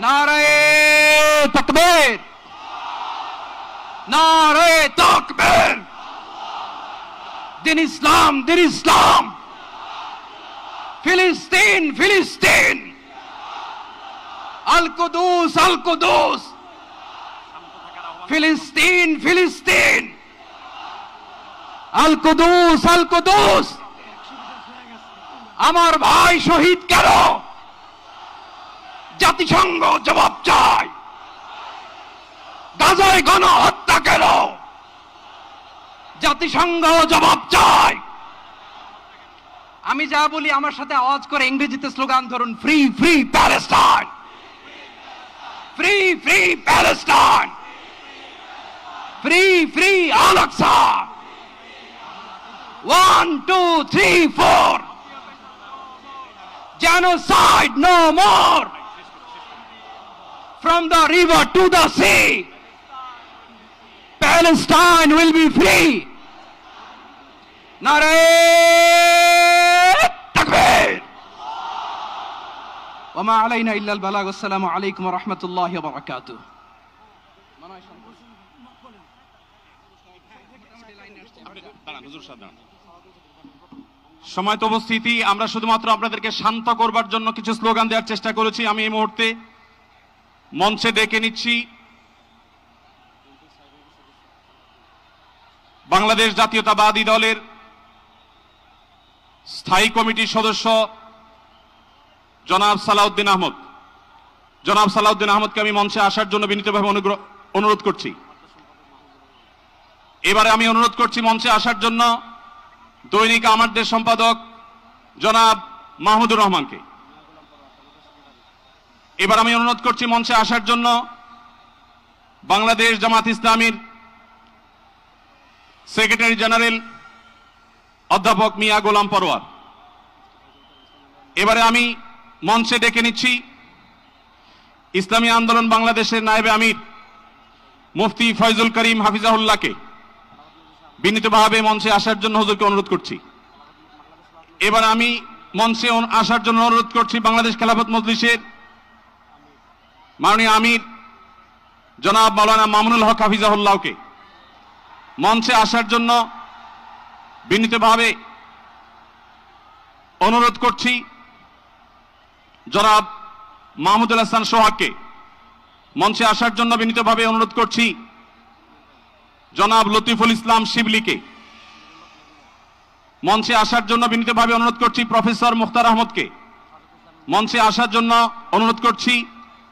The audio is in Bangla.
নারায়ে তাকবীর, নারায়ে তাকবীর। দিন ইসলাম, দিন ইসলাম। ফিলিস্তিন, ফিলিস্তিন। আল কুদুস, আল কুদুস। ফিলিস্তিন, ফিলিস্তিন। আল কুদুস, আল কুদুস। আমার ভাই শহীদ কেন? জাতিসংঘ জবাব চায়। গাজায় গণহত্যা কেন? জাতিসংঘ জবাব চায়। আমি যা বলি আমার সাথে আওয়াজ করে ইংরেজিতে স্লোগান ধরুন, free free Palestine, free free Palestine, free free Al Aqsa. 1 2 3 4, genocide no more. From the river to the sea, Palestine will be free. Nare takbir. Wa ma alayna illa al-balagh. Assalamu alaykum wa rahmatullahi wa barakatuh. সময়ত উপস্থিতি, আমরা শুধুমাত্র আপনাদেরকে শান্ত করবার জন্য কিছু স্লোগান দেওয়ার চেষ্টা করেছি। আমি এই মুহূর্তে মঞ্চে ডেকে নিচ্ছি বাংলাদেশ জাতীয়তাবাদী দলের স্থায়ী কমিটির সদস্য জনাব সালাউদ্দিন আহমদ। জনাব সালাউদ্দিন আহমদকে আমি মঞ্চে আসার জন্য বিনীতভাবে অনুরোধ করছি। এবারে আমি অনুরোধ করছি মঞ্চে আসার জন্য দৈনিক আমাদের সম্পাদক জনাব মাহমুদুর রহমানকে। এবার আমি অনুরোধ করছি মঞ্চে আসার জন্য বাংলাদেশ জামাত ইসলামীর সেক্রেটারি জেনারেল অধ্যাপক মিয়া গোলাম পরোয়ার। এবারে আমি মঞ্চে ডেকে নিচ্ছি ইসলামী আন্দোলন বাংলাদেশের নায়েবে আমির মুফতি ফয়জুল করিম হাফিজাহুল্লাহকে বিনীতভাবে মঞ্চে আসার জন্য হুজুরকে অনুরোধ করছি। এবার আমি মঞ্চে আসার জন্য অনুরোধ করছি বাংলাদেশ খেলাফত মজলিসের মাননীয় আমির জনাব মাওলানা মামুনুল হক হাফিজাহুল্লাহকে মঞ্চে আসার জন্য বিনীতভাবে অনুরোধ করছি। জনাব মাহমুদুল হাসান সোহাগকে মঞ্চে আসার জন্য বিনীতভাবে অনুরোধ করছি। জনাব লতিফুল ইসলাম শিবলিকে মঞ্চে আসার জন্য বিনীতভাবে অনুরোধ করছি। প্রফেসর মুখতার আহমদকে মঞ্চে আসার জন্য অনুরোধ করছি।